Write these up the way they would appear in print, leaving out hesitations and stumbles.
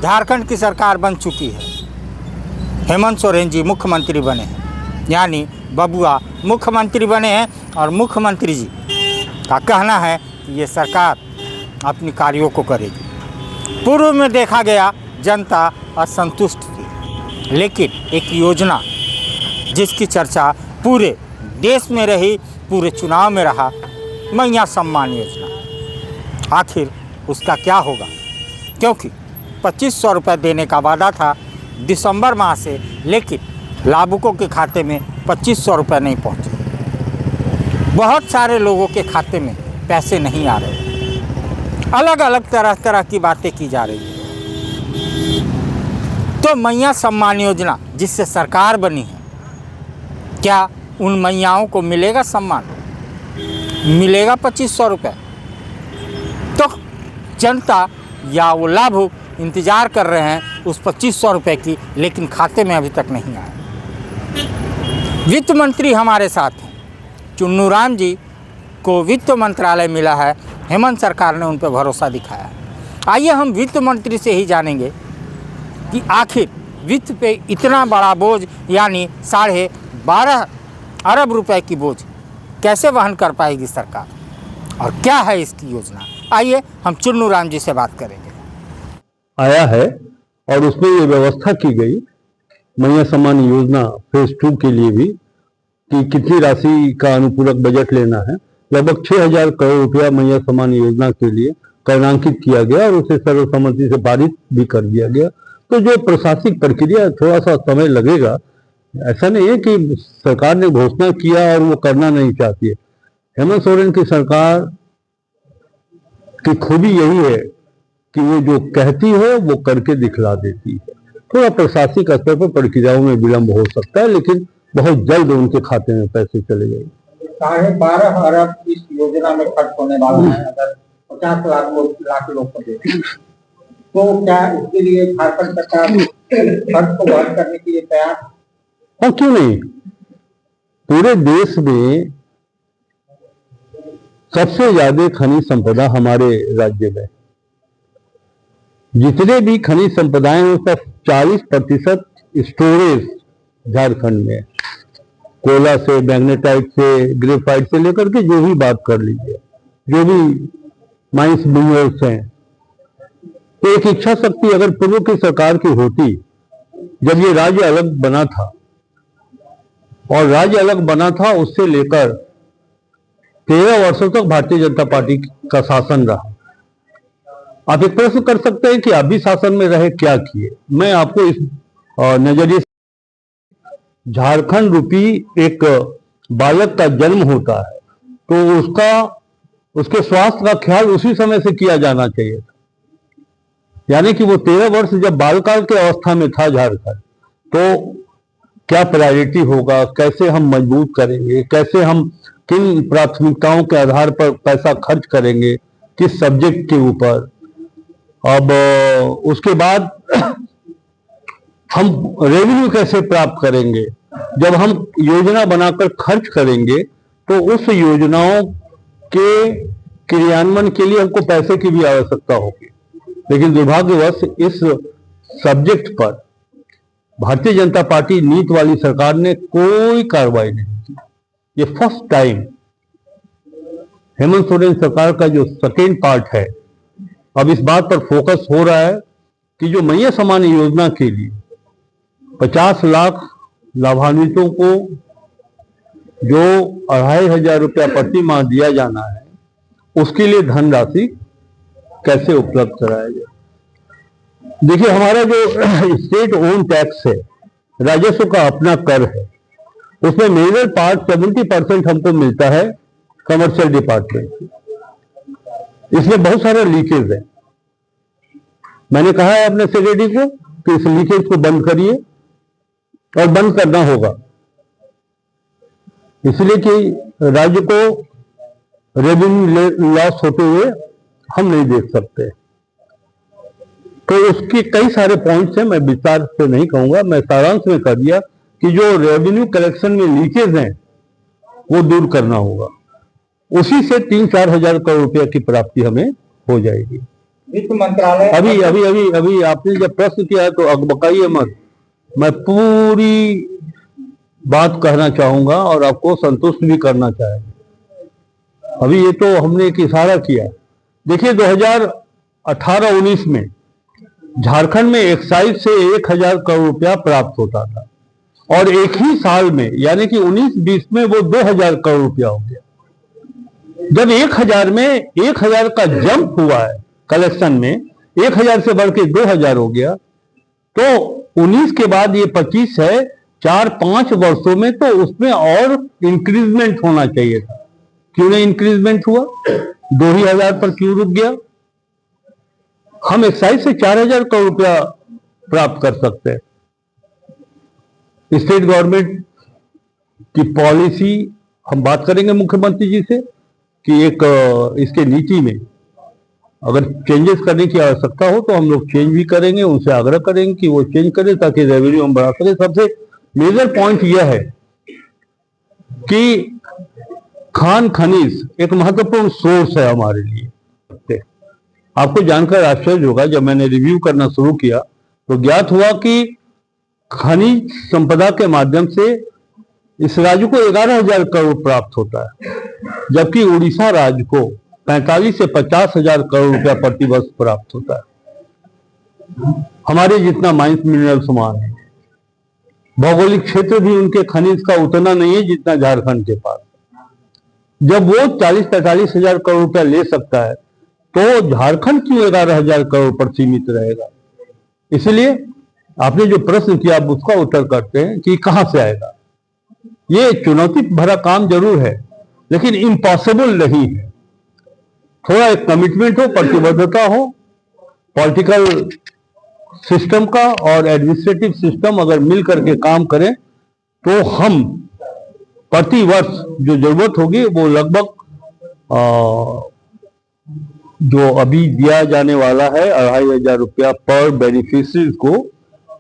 झारखंड की सरकार बन चुकी है। हेमंत सोरेन जी मुख्यमंत्री बने हैं, यानी बबुआ मुख्यमंत्री बने हैं और मुख्यमंत्री जी का कहना है कि ये सरकार अपनी कार्यों को करेगी। पूर्व में देखा गया जनता असंतुष्ट थी, लेकिन एक योजना जिसकी चर्चा पूरे देश में रही, पूरे चुनाव में रहा, मैया सम्मान योजना, आखिर उसका क्या होगा? क्योंकि 2500 रुपये देने का वादा था दिसंबर माह से, लेकिन लाभुकों के खाते में 2500 रुपये नहीं पहुँचे। बहुत सारे लोगों के खाते में पैसे नहीं आ रहे, अलग अलग तरह की बातें की जा रही है। तो मैया सम्मान योजना जिससे सरकार बनी है, क्या उन मैयाओं को मिलेगा सम्मान? मिलेगा 2500 रुपये? तो जनता या वो लाभुक इंतज़ार कर रहे हैं उस 2500 रुपये की, लेकिन खाते में अभी तक नहीं आया। वित्त मंत्री हमारे साथ हैं, चुन्नू राम जी को वित्त मंत्रालय मिला है, हेमंत सरकार ने उन पर भरोसा दिखाया है। आइए हम वित्त मंत्री से ही जानेंगे कि आखिर वित्त पे इतना बड़ा बोझ, यानी 12.5 अरब रुपए की बोझ कैसे वहन कर पाएगी सरकार, और क्या है इसकी योजना। आइए हम चुन्नू राम जी से बात करेंगे। आया है और उसमें ये व्यवस्था की गई मैया सम्मान योजना फेज 2 के लिए भी कि कितनी राशि का अनुपूरक बजट लेना है। लगभग 6000 करोड़ रुपया मैया सम्मान योजना के लिए कर्णांकित किया गया और उसे सर्वसम्मति से पारित भी कर दिया गया। तो जो प्रशासनिक प्रक्रिया थोड़ा सा समय लगेगा, ऐसा नहीं है कि सरकार ने घोषणा किया और वो करना नहीं चाहती है। हेमंत सोरेन की सरकार की खूबी यही है कि वो जो कहती है वो करके दिखला देती है। थोड़ा प्रशासनिक स्तर पर प्रक्रियाओं में विलंब हो सकता है, लेकिन बहुत जल्द उनके खाते में पैसे चले जाएंगे। 12.5 अरब इस योजना में खर्च होने वाला है। अगर 50 लाख लोग को देते तो क्या इसके लिए झारखंड सरकार खर्च को वहन करने के लिए तैयार? और क्यों नहीं? पूरे देश में सबसे ज्यादा खनिज संपदा हमारे राज्य में, जितने भी खनिज संपदाएं हैं उसका 40% स्टोरेज झारखंड में, कोयला से, मैग्नेटाइट से, ग्रेफाइट से लेकर के जो भी बात कर लीजिए, जो भी माइंस मिनरल्स हैं। तो एक इच्छा शक्ति अगर पूर्व की सरकार की होती, जब ये राज्य अलग बना था, और राज्य अलग बना था उससे लेकर 13 वर्षों तक भारतीय जनता पार्टी का शासन रहा। आप एक प्रश्न कर सकते हैं कि आप भी शासन में रहे, क्या किए? मैं आपको इस नजरिए से, झारखंड रूपी एक बालक का जन्म होता है तो उसके स्वास्थ्य का ख्याल उसी समय से किया जाना चाहिए था। यानी कि वो 13 वर्ष जब बालकाल के अवस्था में था झारखंड, तो क्या प्रायोरिटी होगा, कैसे हम मजबूत करेंगे, कैसे हम किन प्राथमिकताओं के आधार पर पैसा खर्च करेंगे, किस सब्जेक्ट के ऊपर। अब उसके बाद हम रेवेन्यू कैसे प्राप्त करेंगे। जब हम योजना बनाकर खर्च करेंगे तो उस योजनाओं के क्रियान्वयन के लिए हमको पैसे की भी आवश्यकता होगी। लेकिन दुर्भाग्यवश इस सब्जेक्ट पर भारतीय जनता पार्टी नीति वाली सरकार ने कोई कार्रवाई नहीं की। ये फर्स्ट टाइम हेमंत सोरेन सरकार का जो सेकेंड पार्ट है, अब इस बात पर फोकस हो रहा है कि जो मैया सम्मान योजना के लिए 50 लाख लाभान्वितों को जो 2500 रुपया प्रति माह दिया जाना है, उसके लिए धनराशि कैसे उपलब्ध कराया जाए। देखिए, हमारा जो स्टेट ओन टैक्स है, राजस्व का अपना कर है, उसमें मेजर पार्ट 70% हमको मिलता है कमर्शियल डिपार्टमेंट से। इसमें बहुत सारे लीकेज है। मैंने कहा है अपने सेक्रेटरी को कि इस लीकेज को बंद करिए, और बंद करना होगा, इसलिए कि राज्य को रेवेन्यू लॉस होते हुए हम नहीं देख सकते। तो उसके कई सारे पॉइंट्स हैं, मैं विस्तार से नहीं कहूंगा, मैं सारांश में कर दिया कि जो रेवेन्यू कलेक्शन में लीकेज हैं वो दूर करना होगा। उसी से 3-4 हजार करोड़ रुपया की प्राप्ति हमें हो जाएगी। वित्त मंत्रालय अभी अभी अभी अभी आपने जब प्रश्न किया है तो अकबकाइए मत, मैं पूरी बात कहना चाहूंगा और आपको संतुष्ट भी करना चाहेंगे। अभी ये तो हमने एक इशारा किया। देखिए 2018-19 में झारखंड में एक्साइज से 1000 करोड़ रुपया प्राप्त होता था और एक ही साल में यानी कि 19-20 में वो 2000 करोड़ रुपया हो गया। जब 1000 में 1000 का जंप हुआ है कलेक्शन में, 1000 से बढ़ के 2000 हो गया, तो 19 के बाद ये 25 है, 4-5 वर्षों में तो उसमें और इंक्रीजमेंट होना चाहिए था। क्यों नहीं इंक्रीजमेंट हुआ? 2000 पर क्यों रुक गया? हम एक्साइज से 4000 करोड़ रुपया प्राप्त कर सकते हैं। स्टेट गवर्नमेंट की पॉलिसी हम बात करेंगे मुख्यमंत्री जी से कि एक इसके नीति में अगर चेंजेस करने की आवश्यकता हो तो हम लोग चेंज भी करेंगे, उनसे आग्रह करेंगे कि वो चेंज करें ताकि रेवेन्यू हम बढ़ा सकें। सबसे मेजर पॉइंट यह है कि खान खनिज एक महत्वपूर्ण सोर्स है हमारे लिए। आपको जानकर आश्चर्य होगा, जब मैंने रिव्यू करना शुरू किया तो ज्ञात हुआ कि खनिज संपदा के माध्यम से इस राज्य को 11,000 करोड़ प्राप्त होता है, जबकि उड़ीसा राज्य को 45 से 50,000 करोड़ रुपया प्रति वर्ष प्राप्त होता है। हमारे जितना माइंस मिनरल समान है, भौगोलिक क्षेत्र भी उनके खनिज का उतना नहीं है जितना झारखंड के पास। जब वो 40-45 हजार करोड़ रुपया ले सकता है तो झारखंड क्यों 11,000 करोड़ पर सीमित रहेगा? इसलिए आपने जो प्रश्न किया आप उसका उत्तर करते हैं कि कहां से आएगा। ये चुनौती भरा काम जरूर है लेकिन इम्पॉसिबल नहीं है। थोड़ा एक कमिटमेंट हो, प्रतिबद्धता हो, पॉलिटिकल सिस्टम का और एडमिनिस्ट्रेटिव सिस्टम अगर मिल करके काम करें तो हम प्रति वर्ष जो जरूरत होगी वो लगभग जो अभी दिया जाने वाला है 2,500 रुपया पर बेनिफिशियरीज को,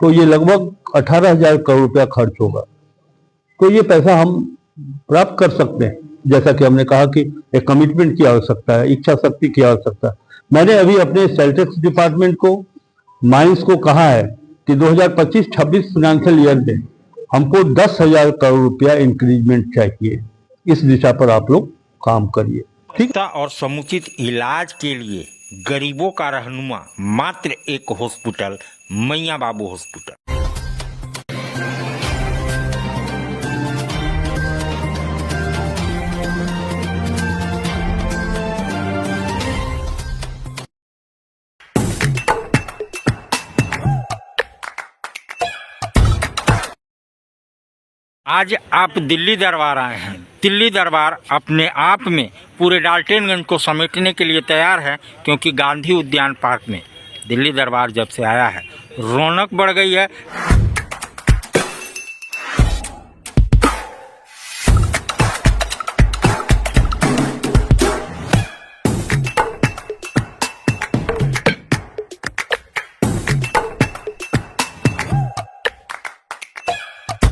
तो ये लगभग 18,000 करोड़ रुपया खर्च होगा। तो ये पैसा हम प्राप्त कर सकते हैं। जैसा कि हमने कहा कि एक कमिटमेंट की आवश्यकता है, इच्छा शक्ति की आवश्यकता है। मैंने अभी अपने सेल्टेक्स डिपार्टमेंट को, माइंस को कहा है कि 2025-26 फाइनेंशियल ईयर में हमको 10,000 करोड़ रुपया इंक्रीजमेंट चाहिए। इस दिशा पर आप लोग काम करिए, ठीक। और समुचित इलाज के लिए गरीबों का रहनुमा मात्र एक हॉस्पिटल, मैया बाबू हॉस्पिटल। आज आप दिल्ली दरबार आए हैं। दिल्ली दरबार अपने आप में पूरे डाल्टनगंज को समेटने के लिए तैयार है, क्योंकि गांधी उद्यान पार्क में दिल्ली दरबार जब से आया है रौनक बढ़ गई है।